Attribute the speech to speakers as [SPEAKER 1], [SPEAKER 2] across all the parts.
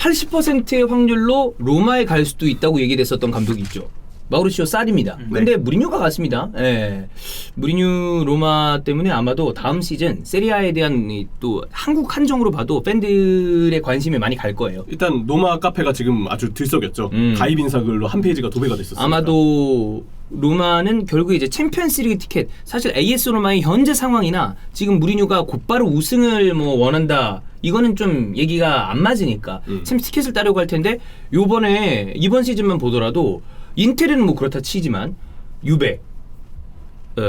[SPEAKER 1] 80%의 확률로 로마에 갈 수도 있다고 얘기됐었던 감독이 있죠. 마우리시오 사리입니다. 근데 무리뉴가 갔습니다. 예. 무리뉴 로마 때문에 아마도 다음 시즌 세리아에 대한 또 한국 한정으로 봐도 팬들의 관심이 많이 갈 거예요.
[SPEAKER 2] 일단 로마 카페가 지금 아주 들썩였죠. 가입 인사글로 한 페이지가 도배가 됐었어요.
[SPEAKER 1] 아마도 로마는 결국 이제 챔피언스리그 티켓, 사실 AS 로마의 현재 상황이나 지금 무리뉴가 곧바로 우승을 뭐 원한다. 이거는 좀 얘기가 안 맞으니까 챔스 티켓을 따려고 할 텐데 이번 시즌만 보더라도 인테르는 뭐 그렇다 치지만 유베,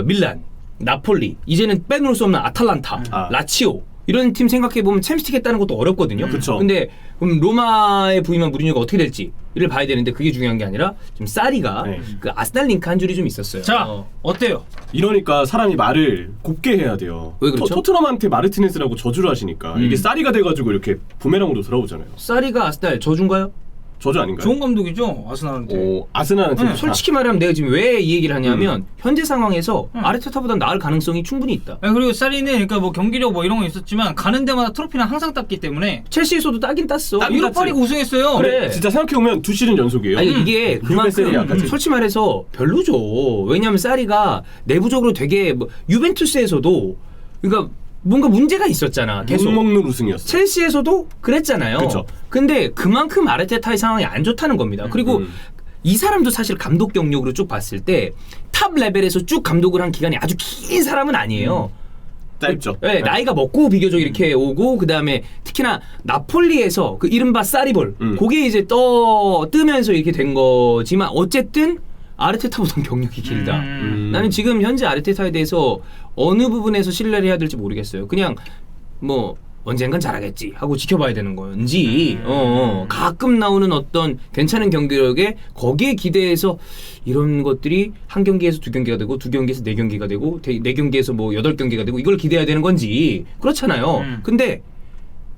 [SPEAKER 1] 밀란, 나폴리, 이제는 빼놓을 수 없는 아탈란타, 라치오 이런 팀 생각해보면 챔스 티켓 따는 것도 어렵거든요.
[SPEAKER 2] 그쵸.
[SPEAKER 1] 근데 그럼 로마에 부임한 무리뉴가 어떻게 될지를 봐야 되는데 그게 중요한 게 아니라 지금 사리가 그 아스날 링크 한 줄이 좀 있었어요.
[SPEAKER 3] 자, 어때요?
[SPEAKER 2] 이러니까 사람이 말을 곱게 해야 돼요.
[SPEAKER 1] 왜 그렇죠?
[SPEAKER 2] 토트넘한테 마르티네스라고 저주를 하시니까 이게 쌀이가 돼가지고 이렇게 부메랑으로 돌아오잖아요.
[SPEAKER 1] 사리가 아스날 저준가요?
[SPEAKER 2] 저주 아닌가요?
[SPEAKER 3] 좋은 감독이죠, 아스날한테.
[SPEAKER 2] 아스날한테
[SPEAKER 1] 솔직히 말하면 내가 지금 왜 이 얘기를 하냐면 현재 상황에서 아르테타보다 나을 가능성이 충분히 있다.
[SPEAKER 3] 그리고 사리는 그러니까 뭐 경기력 뭐 이런 거 있었지만 가는 데마다 트로피는 항상 땄기 때문에
[SPEAKER 1] 첼시에서도 따긴 땄어.
[SPEAKER 3] 유로파 리그 우승했어요.
[SPEAKER 1] 그래.
[SPEAKER 2] 진짜 생각해보면 2시즌 연속이에요.
[SPEAKER 1] 아니 이게 그만큼 솔직히 말해서 별로죠. 왜냐면 사리가 내부적으로 되게 뭐 유벤투스에서도 그러니까 뭔가 문제가 있었잖아. 계속
[SPEAKER 2] 먹는 우승이었어.
[SPEAKER 1] 첼시에서도 그랬잖아요.
[SPEAKER 2] 그쵸.
[SPEAKER 1] 근데 그만큼 아르테타의 상황이 안 좋다는 겁니다. 그리고 이 사람도 사실 감독 경력으로 쭉 봤을 때 탑 레벨에서 쭉 감독을 한 기간이 아주 긴 사람은 아니에요.
[SPEAKER 2] 짧죠.
[SPEAKER 1] 네, 나이가 먹고 비교적 이렇게 오고 그다음에 특히나 나폴리에서 그 이른바 사리볼 그게 이제 뜨면서 이렇게 된 거지만 어쨌든 아르테타보다 경력이 길다. 나는 지금 현재 아르테타에 대해서 어느 부분에서 신뢰를 해야 될지 모르겠어요. 그냥 뭐 언젠간 잘하겠지 하고 지켜봐야 되는 건지 가끔 나오는 어떤 괜찮은 경기력에 거기에 기대해서 이런 것들이 한 경기에서 2경기가 되고 2경기에서 4경기가 되고 4경기에서 뭐 8경기가 되고 이걸 기대해야 되는 건지 그렇잖아요. 근데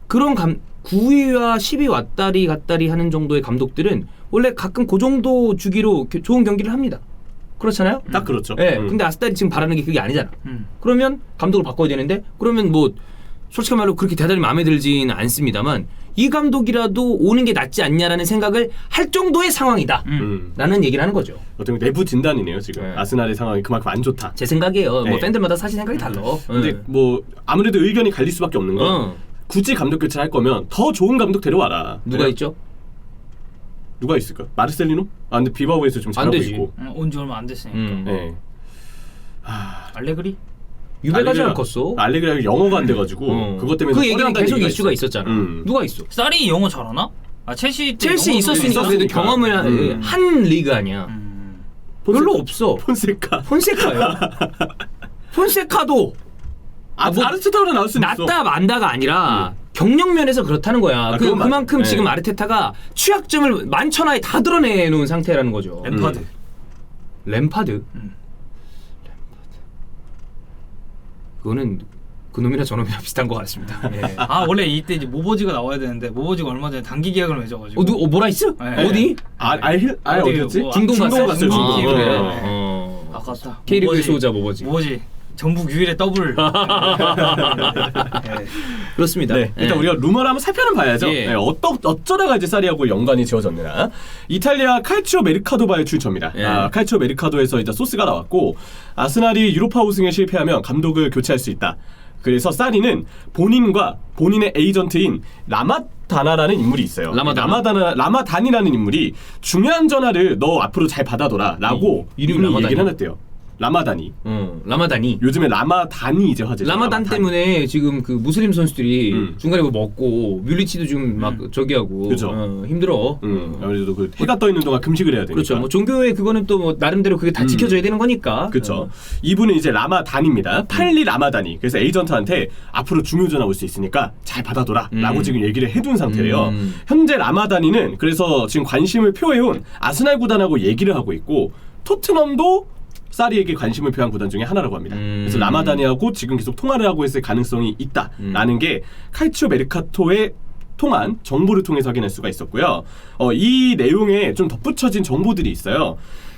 [SPEAKER 1] 그런 9위와 10위 왔다리 갔다리 하는 정도의 감독들은 원래 가끔 그 정도 주기로 좋은 경기를 합니다. 그렇잖아요?
[SPEAKER 2] 딱 그렇죠.
[SPEAKER 1] 네, 근데 아스날이 지금 바라는 게 그게 아니잖아. 그러면 감독을 바꿔야 되는데 그러면 뭐 솔직히 말로 그렇게 대단히 마음에 들지는 않습니다만 이 감독이라도 오는 게 낫지 않냐라는 생각을 할 정도의 상황이다 라는 얘기를 하는 거죠.
[SPEAKER 2] 어떻게 내부 진단이네요 지금.
[SPEAKER 1] 네.
[SPEAKER 2] 아스날의 상황이 그만큼 안 좋다.
[SPEAKER 1] 제 생각이에요.
[SPEAKER 2] 네.
[SPEAKER 1] 뭐 팬들마다 사실 생각이 달라.
[SPEAKER 2] 근데 뭐 아무래도 의견이 갈릴 수밖에 없는 건 굳이 감독 교체를 할 거면 더 좋은 감독 데려와라.
[SPEAKER 1] 누가 있죠?
[SPEAKER 2] 누가 있을까? 마르셀리노? 근데 비바오에서 좀 잘하고 있고.
[SPEAKER 3] 온 지 얼마 안 됐으니까.
[SPEAKER 2] 네.
[SPEAKER 3] 알레그리?
[SPEAKER 1] 유배가 잘 컸어.
[SPEAKER 2] 알레그리가 영어가 안 돼가지고 그것 때문에
[SPEAKER 1] 그 얘기는
[SPEAKER 2] 꺼려한다는
[SPEAKER 1] 계속
[SPEAKER 2] 얘기가
[SPEAKER 1] 이슈가
[SPEAKER 2] 있어.
[SPEAKER 1] 있었잖아. 누가 있어?
[SPEAKER 3] 쌀이 영어 잘하나? 첼시
[SPEAKER 1] 있었으니까 그래도 경험을 한 리그 아니야. 별로 없어. 폰세카요. 폰세카도
[SPEAKER 2] 아르테타로 나올 수 있어.
[SPEAKER 1] 낫다 만다가 아니라 경력 면에서 그렇다는 거야. 그만큼 지금 아르테타가 취약점을 만천하에 다 드러내놓은 상태라는 거죠. 램파드. 그거는 그놈이나 저놈이나 비슷한 것 같습니다. 예.
[SPEAKER 3] 원래 이때 이제 모버지가 나와야 되는데 모버지가 얼마 전에 단기 계약을 맺어가지고.
[SPEAKER 1] 뭐라 했어?
[SPEAKER 3] 네.
[SPEAKER 1] 어디?
[SPEAKER 2] 어디였지?
[SPEAKER 3] 뭐,
[SPEAKER 2] 중동 갔어요.
[SPEAKER 3] 아깝다.
[SPEAKER 1] K리그에서 오자 뭐지?
[SPEAKER 3] 전북 유일의 더블.
[SPEAKER 1] 그렇습니다.
[SPEAKER 2] 네, 일단 우리가 루머를 한번 살펴는 봐야죠.
[SPEAKER 1] 예.
[SPEAKER 2] 네, 어쩌다가 이제 사리하고 연관이 지어졌느냐. 이탈리아 칼치오 메르카도바의 출처입니다.
[SPEAKER 1] 예.
[SPEAKER 2] 칼치오 메르카도에서 이제 소스가 나왔고 아스날이 유로파 우승에 실패하면 감독을 교체할 수 있다. 그래서 사리는 본인과 본인의 에이전트인 라마다나라는 인물이 있어요. 라마단이라는 인물이 중요한 전화를 너 앞으로 잘 받아둬라 라고 이름이 얘기를 해놨대요. 라마다니. 요즘에 라마단이 이제 화제죠.
[SPEAKER 1] 라마단 때문에 지금 그 무슬림 선수들이 중간에 뭐 먹고 뮬리치도 지금 막 저기하고 힘들어.
[SPEAKER 2] 아무래도 그 해가 떠 있는 동안 금식을 해야 되니까.
[SPEAKER 1] 그렇죠. 뭐 종교의 그거는 또 뭐 나름대로 그게 다 지켜져야 되는 거니까.
[SPEAKER 2] 그렇죠. 이분은 이제 라마단입니다. 팔리 라마단이. 그래서 에이전트한테 앞으로 중요 전화 올 수 있으니까 잘 받아둬라라고 지금 얘기를 해둔 상태예요. 현재 라마다니는 그래서 지금 관심을 표해온 아스날 구단하고 얘기를 하고 있고 토트넘도 사리에게 관심을 표한 구단 중에 하나라고 합니다. 그래서 라마다니하고 지금 계속 통화를 하고 있을 가능성이 있다라는 게 칼치오 메르카토에 통한 정보를 통해서 확인할 수가 있었고요. 이 내용에 좀 덧붙여진 정보들이 있어요.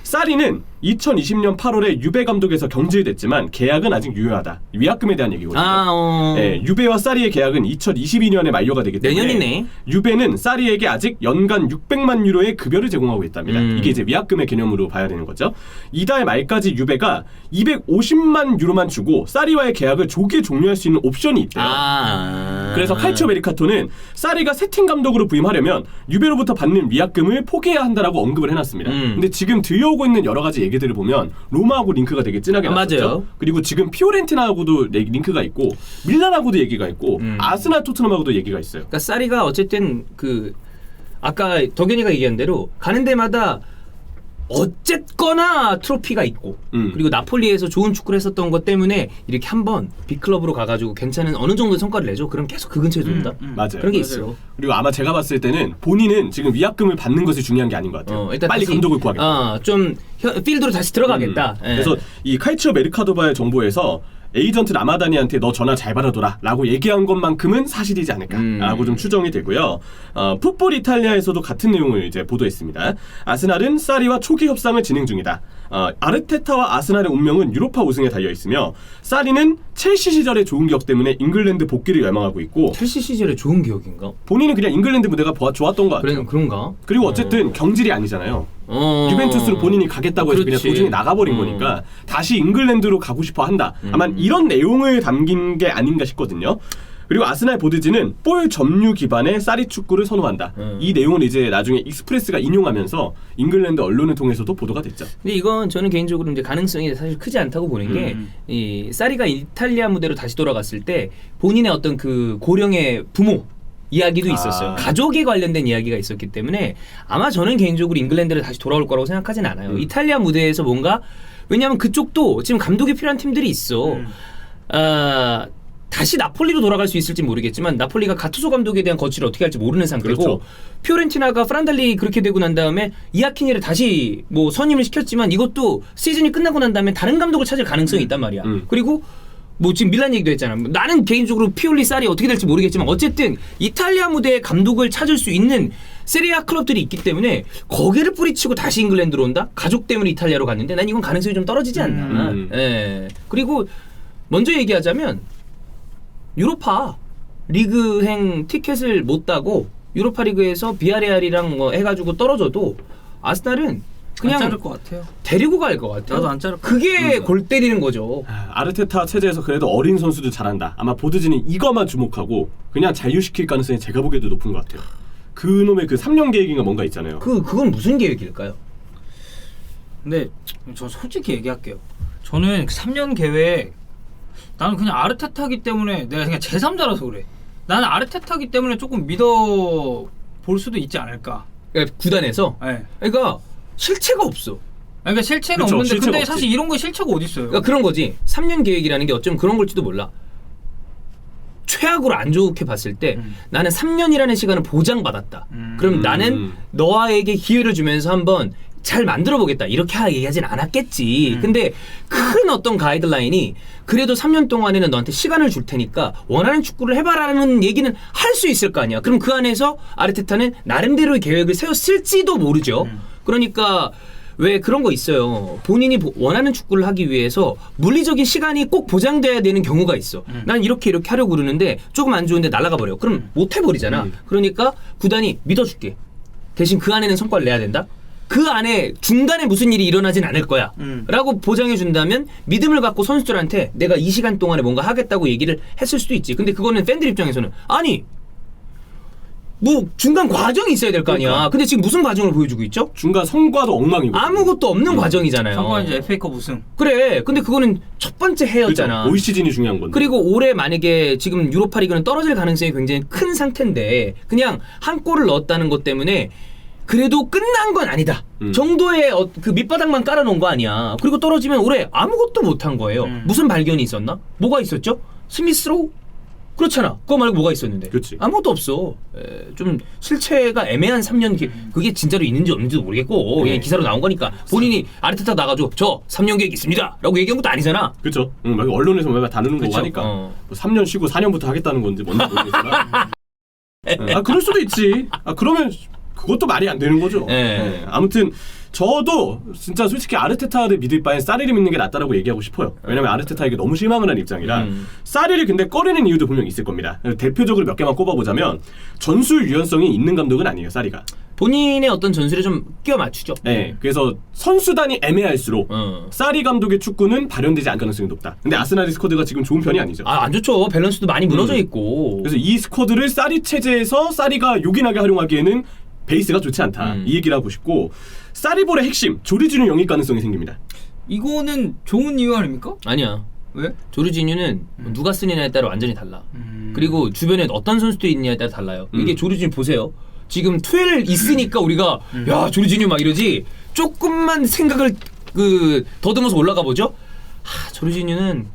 [SPEAKER 2] 사리는 2020년 8월에 유베 감독에서 경질됐지만 계약은 아직 유효하다. 위약금에 대한 얘기거든요. 네, 유베와 사리의 계약은 2022년에 만료가 되기 때문에
[SPEAKER 1] 내년이네.
[SPEAKER 2] 유베는 사리에게 아직 연간 600만 유로의 급여를 제공하고 있답니다. 이게 이제 위약금의 개념으로 봐야 되는 거죠. 이달 말까지 유베가 250만 유로만 주고 사리와의 계약을 조기에 종료할 수 있는 옵션이 있대요. 그래서 칼치오 메리카토는 사리가 새 팀 감독으로 부임하려면 유베로부터 받는 위약금을 포기해야 한다라고 언급을 해놨습니다. 근데 지금 들려오고 있는 여러 가지 얘기들을 보면 로마하고 링크가 되게 진하게 났었죠.
[SPEAKER 1] 맞아요.
[SPEAKER 2] 그리고 지금 피오렌티나하고도 링크가 있고 밀란하고도 얘기가 있고 아스날 토트넘하고도 얘기가 있어요.
[SPEAKER 1] 그러니까 사리가 어쨌든 그 아까 덕현이가 얘기한 대로 가는 데마다 어쨌거나 트로피가 있고 그리고 나폴리에서 좋은 축구를 했었던 것 때문에 이렇게 한번 빅클럽으로 가가지고 괜찮은 어느 정도 성과를 내죠. 그럼 계속 그 근처에 돈다.
[SPEAKER 2] 맞아요.
[SPEAKER 1] 그런 게 있어요.
[SPEAKER 2] 그리고 아마 제가 봤을 때는 본인은 지금 위약금을 받는 것이 중요한 게 아닌 것 같아요.
[SPEAKER 1] 일단
[SPEAKER 2] 빨리
[SPEAKER 1] 다시,
[SPEAKER 2] 감독을 구하겠다.
[SPEAKER 1] 좀 필드로 다시 들어가겠다. 예.
[SPEAKER 2] 그래서 이 칼치오 메르카도바의 정보에서 에이전트 라마다니한테 너 전화 잘 받아둬라 라고 얘기한 것만큼은 사실이지 않을까라고 좀 추정이 되고요. 풋볼 이탈리아에서도 같은 내용을 이제 보도했습니다. 아스날은 사리와 초기 협상을 진행 중이다. 아르테타와 아스날의 운명은 유로파 우승에 달려있으며 사리는 첼시 시절의 좋은 기억 때문에 잉글랜드 복귀를 열망하고 있고
[SPEAKER 1] 첼시 시절에 좋은 기억인가?
[SPEAKER 2] 본인은 그냥 잉글랜드 무대가 좋았던 것 같아요.
[SPEAKER 1] 그런가?
[SPEAKER 2] 그리고 어쨌든 경질이 아니잖아요. 유벤투스로 본인이 가겠다고 해서 그냥
[SPEAKER 1] 그렇지.
[SPEAKER 2] 도중에 나가버린 거니까 다시 잉글랜드로 가고 싶어 한다. 아마 이런 내용을 담긴 게 아닌가 싶거든요. 그리고 아스날 보드지는 볼 점유 기반의 사리 축구를 선호한다. 이 내용을 이제 나중에 익스프레스가 인용하면서 잉글랜드 언론을 통해서도 보도가 됐죠.
[SPEAKER 1] 근데 이건 저는 개인적으로 이제 가능성이 사실 크지 않다고 보는 게 이 사리가 이탈리아 무대로 다시 돌아갔을 때 본인의 어떤 그 고령의 부모 이야기도 있었어요. 가족에 관련된 이야기가 있었기 때문에 아마 저는 개인적으로 잉글랜드를 다시 돌아올 거라고 생각하진 않아요. 이탈리아 무대에서 뭔가 왜냐하면 그쪽도 지금 감독이 필요한 팀들이 있어. 다시 나폴리로 돌아갈 수 있을지 모르겠지만 나폴리가 가투소 감독에 대한 거취를 어떻게 할지 모르는 상태고
[SPEAKER 2] 그렇죠.
[SPEAKER 1] 피오렌티나가 프란달리 그렇게 되고 난 다음에 이아키니를 다시 뭐 선임을 시켰지만 이것도 시즌이 끝나고 난 다음에 다른 감독을 찾을 가능성이 있단 말이야. 그리고 뭐 지금 밀란 얘기도 했잖아. 나는 개인적으로 피올리 사리 어떻게 될지 모르겠지만 어쨌든 이탈리아 무대의 감독을 찾을 수 있는 세리아 클럽들이 있기 때문에 거기를 뿌리치고 다시 잉글랜드로 온다? 가족 때문에 이탈리아로 갔는데 난 이건 가능성이 좀 떨어지지 않나. 예. 그리고 먼저 얘기하자면 유로파 리그행 티켓을 못 따고 유로파 리그에서 비아레알이랑 뭐 해가지고 떨어져도 아스날은 그냥
[SPEAKER 3] 안 자를 것 같아요.
[SPEAKER 1] 데리고 갈 것 같아요.
[SPEAKER 3] 나도 안 자를 것
[SPEAKER 1] 그게 골 때리는 거죠.
[SPEAKER 2] 아르테타 체제에서 그래도 어린 선수들 잘한다. 아마 보드지는 이거만 주목하고 그냥 잔류시킬 가능성이 제가 보기에도 높은 것 같아요. 그놈의 그 3년 계획인가 뭔가 있잖아요.
[SPEAKER 1] 그건 무슨 계획일까요?
[SPEAKER 3] 근데 저 솔직히 얘기할게요. 저는 그 3년 계획 나는 그냥 아르테타기 때문에 내가 그냥 제3자라서 그래. 나는 아르테타기 때문에 조금 믿어 볼 수도 있지 않을까.
[SPEAKER 1] 그러니까 구단에서.
[SPEAKER 3] 네.
[SPEAKER 1] 그러니까 실체가 없어.
[SPEAKER 3] 그러니까 실체는
[SPEAKER 2] 그쵸,
[SPEAKER 3] 없는데
[SPEAKER 2] 실체가
[SPEAKER 3] 근데
[SPEAKER 2] 없지.
[SPEAKER 3] 사실 이런 거 실체가 어디 있어요?
[SPEAKER 1] 그러니까 그런 거지. 3년 계획이라는 게 어쩌면 그런 걸지도 몰라. 최악으로 안 좋게 봤을 때 나는 3년이라는 시간을 보장받았다. 그럼 나는 너에게 기회를 주면서 한번 잘 만들어 보겠다. 이렇게 얘기하진 않았겠지. 근데 큰 어떤 가이드라인이 그래도 3년 동안에는 너한테 시간을 줄 테니까 원하는 축구를 해봐라는 얘기는 할 수 있을 거 아니야. 그럼 그 안에서 아르테타는 나름대로의 계획을 세웠을지도 모르죠. 그러니까 왜 그런 거 있어요. 본인이 원하는 축구를 하기 위해서 물리적인 시간이 꼭 보장돼야 되는 경우가 있어. 난 이렇게 하려고 그러는데 조금 안 좋은데 날아가 버려. 그럼 못 해버리잖아. 그러니까 구단이 믿어줄게. 대신 그 안에는 성과를 내야 된다. 그 안에 중간에 무슨 일이 일어나진 않을 거야 라고 보장해 준다면 믿음을 갖고 선수들한테 내가 이 시간 동안에 뭔가 하겠다고 얘기를 했을 수도 있지. 근데 그거는 팬들 입장에서는 아니 뭐 중간 과정이 있어야 될 거 아니야.
[SPEAKER 2] 그러니까.
[SPEAKER 1] 근데 지금 무슨 과정을 보여주고 있죠?
[SPEAKER 2] 중간 성과도 엉망이고
[SPEAKER 1] 아무것도 없는 과정이잖아요.
[SPEAKER 3] 상관 이제 FA컵 우승.
[SPEAKER 1] 그래. 근데 그거는 첫 번째 해였잖아.
[SPEAKER 2] 올 시즌이 중요한 건데.
[SPEAKER 1] 그리고 올해 만약에 지금 유로파 리그는 떨어질 가능성이 굉장히 큰 상태인데 그냥 한 골을 넣었다는 것 때문에 그래도 끝난 건 아니다 정도의 그 밑바닥만 깔아놓은 거 아니야. 그리고 떨어지면 올해 아무것도 못한 거예요. 무슨 발견이 있었나? 뭐가 있었죠? 스미스로우? 그렇잖아. 그거 말고 뭐가 있었는데?
[SPEAKER 2] 그치.
[SPEAKER 1] 아무것도 없어. 좀 실체가 애매한 3년 그게 진짜로 있는지 없는지도 모르겠고 그냥 기사로 나온 거니까 본인이 아르테타 나가지고 저 3년 계획 있습니다 라고 얘기한 것도 아니잖아.
[SPEAKER 2] 그렇죠. 막 언론에서 매번 다루는
[SPEAKER 1] 그쵸?
[SPEAKER 2] 거고 하니까 뭐 3년 쉬고 4년부터 하겠다는 건지 뭔지 모르겠지만 그럴 수도 있지. 그러면 그것도 말이 안 되는 거죠.
[SPEAKER 1] 네.
[SPEAKER 2] 아무튼 저도 진짜 솔직히 아르테타를 믿을 바엔 사리를 믿는 게 낫다라고 얘기하고 싶어요. 왜냐면 아르테타에게 너무 실망을 한 입장이라 사리를 근데 꺼리는 이유도 분명히 있을 겁니다. 대표적으로 몇 개만 꼽아보자면 전술 유연성이 있는 감독은 아니에요. 사리가.
[SPEAKER 1] 본인의 어떤 전술에 좀 끼워 맞추죠.
[SPEAKER 2] 네, 그래서 선수단이 애매할수록
[SPEAKER 1] 어.
[SPEAKER 2] 사리 감독의 축구는 발현되지 않을 가능성이 높다. 근데 아스날의 스쿼드가 지금 좋은 편이 아니죠.
[SPEAKER 1] 안 좋죠. 밸런스도 많이 무너져 있고.
[SPEAKER 2] 그래서 이 스쿼드를 사리 체제에서 사리가 요긴하게 활용하기에는 베이스가 좋지 않다. 이 얘기를 하고 싶고 사리볼의 핵심 조르지뉴 영입 가능성이 생깁니다.
[SPEAKER 3] 이거는 좋은 이유 아닙니까?
[SPEAKER 1] 아니야.
[SPEAKER 3] 왜?
[SPEAKER 1] 조르지뉴는 누가 쓰느냐에 따라 완전히 달라. 그리고 주변에 어떤 선수들이 있느냐에 따라 달라요. 이게 조르지뉴 보세요. 지금 투엘 있으니까 우리가 야 조르지뉴 막 이러지. 조금만 생각을 더듬어서 올라가 보죠. 조르지뉴는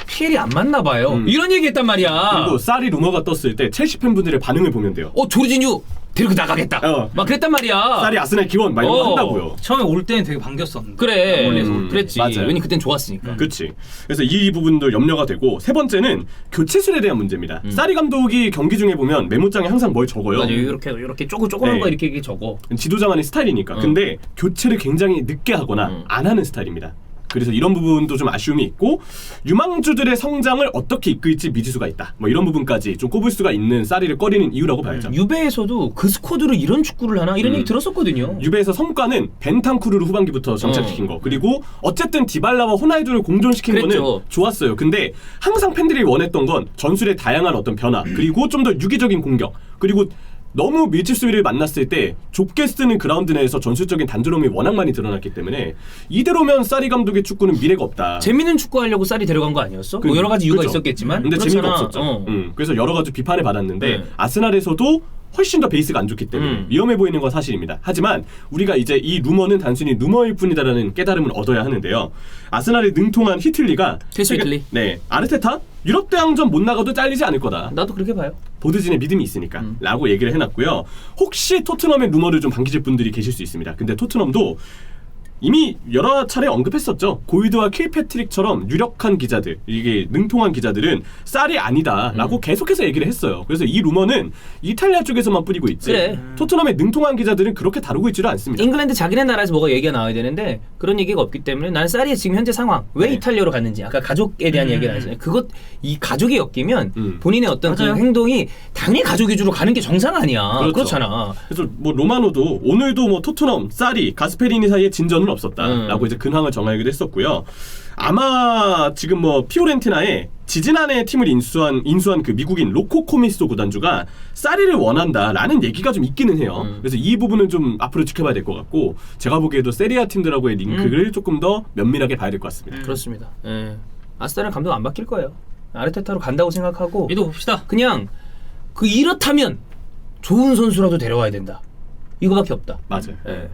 [SPEAKER 1] PL이 안 맞나 봐요. 이런 얘기했단 말이야.
[SPEAKER 2] 그리고 사리 루머가 떴을 때 첼시 팬분들의 반응을 보면 돼요.
[SPEAKER 1] 조르지뉴 데리고 나가겠다. 막 그랬단 말이야.
[SPEAKER 2] 사리 아스날 기원 막 이런 거 한다고요.
[SPEAKER 3] 처음에 올 때는 되게 반겼었는데.
[SPEAKER 1] 그래.
[SPEAKER 3] 원래서.
[SPEAKER 1] 그랬지.
[SPEAKER 2] 맞아요.
[SPEAKER 1] 왜냐면 그땐 좋았으니까.
[SPEAKER 2] 그렇지. 그래서 이 부분도 염려가 되고 세 번째는 교체술에 대한 문제입니다. 사리 감독이 경기 중에 보면 메모장에 항상 뭘 적어요.
[SPEAKER 1] 맞아. 이렇게 조그만
[SPEAKER 2] 네.
[SPEAKER 1] 거 이렇게 적어.
[SPEAKER 2] 지도자만의 스타일이니까. 근데 교체를 굉장히 늦게 하거나 안 하는 스타일입니다. 그래서 이런 부분도 좀 아쉬움이 있고 유망주들의 성장을 어떻게 이끌지 미지수가 있다. 뭐 이런 부분까지 좀 꼽을 수가 있는 사리를 꺼리는 이유라고 봐야죠.
[SPEAKER 1] 유베에서도 그 스쿼드로 이런 축구를 하나 이런 얘기 들었었거든요.
[SPEAKER 2] 유베에서 성과는 벤탄쿠르를 후반기부터 정착시킨 거 그리고 어쨌든 디발라와 호날두를 공존시킨
[SPEAKER 1] 그랬죠.
[SPEAKER 2] 거는 좋았어요. 근데 항상 팬들이 원했던 건 전술의 다양한 어떤 변화 그리고 좀 더 유기적인 공격 그리고 너무 밀집 수비를 만났을 때 좁게 쓰는 그라운드 내에서 전술적인 단조로움이 워낙 많이 드러났기 때문에 이대로면 사리 감독의 축구는 미래가 없다.
[SPEAKER 1] 재밌는 축구 하려고 쌀이 데려간 거 아니었어? 뭐 여러 가지 이유가
[SPEAKER 2] 그렇죠.
[SPEAKER 1] 있었겠지만.
[SPEAKER 2] 근데
[SPEAKER 1] 그렇잖아.
[SPEAKER 2] 재미가 없었죠. 그래서 여러 가지 비판을 받았는데
[SPEAKER 1] 네.
[SPEAKER 2] 아스날에서도 훨씬 더 베이스가 안 좋기 때문에 위험해 보이는 건 사실입니다. 하지만 우리가 이제 이 루머는 단순히 루머일 뿐이다라는 깨달음을 얻어야 하는데요. 아스날의 능통한 히틀리가
[SPEAKER 1] 크리스 히틀리?
[SPEAKER 2] 네, 아르테타 유럽 대항전 못 나가도 잘리지 않을 거다.
[SPEAKER 1] 나도 그렇게 봐요.
[SPEAKER 2] 보드진의 믿음이 있으니까 라고 얘기를 해놨고요. 혹시 토트넘의 루머를 좀 반기실 분들이 계실 수 있습니다. 근데 토트넘도 이미 여러 차례 언급했었죠. 고이드와 킬패트릭처럼 유력한 기자들, 이게 능통한 기자들은 쌀이 아니다라고 계속해서 얘기를 했어요. 그래서 이 루머는 이탈리아 쪽에서만 뿌리고 있지.
[SPEAKER 1] 그래.
[SPEAKER 2] 토트넘의 능통한 기자들은 그렇게 다루고 있지도 않습니다.
[SPEAKER 1] 잉글랜드 자기네 나라에서 뭐가 얘기가 나와야 되는데 그런 얘기가 없기 때문에 나는 쌀이의 지금 현재 상황 왜
[SPEAKER 2] 네.
[SPEAKER 1] 이탈리아로 갔는지 아까 가족에 대한 얘기를 하잖아요. 이 가족이 엮이면 본인의 어떤 그
[SPEAKER 3] 맞아요.
[SPEAKER 1] 행동이 당연히 가족 위주로 가는 게 정상 아니야.
[SPEAKER 2] 그렇죠.
[SPEAKER 1] 그렇잖아.
[SPEAKER 2] 그래서 뭐 로마노도 오늘도 뭐 토트넘, 쌀이, 가스페리니 사이에 진전은 없었다라고 이제 근황을 정하기도 했었고요. 아마 지금 뭐 피오렌티나에 지지난해 팀을 인수한 그 미국인 로코 코미소 구단주가 사리를 원한다라는 얘기가 좀 있기는 해요. 그래서 이 부분은 좀 앞으로 지켜봐야 될 것 같고 제가 보기에도 세리아 팀들하고의 링크를 조금 더 면밀하게 봐야 될 것 같습니다.
[SPEAKER 1] 그렇습니다. 예. 아스날은 감독 안 바뀔 거예요. 아르테타로 간다고 생각하고
[SPEAKER 3] 믿어봅시다.
[SPEAKER 1] 그냥 이렇다면 좋은 선수라도 데려와야 된다. 이거밖에 없다.
[SPEAKER 2] 맞아요.
[SPEAKER 1] 예.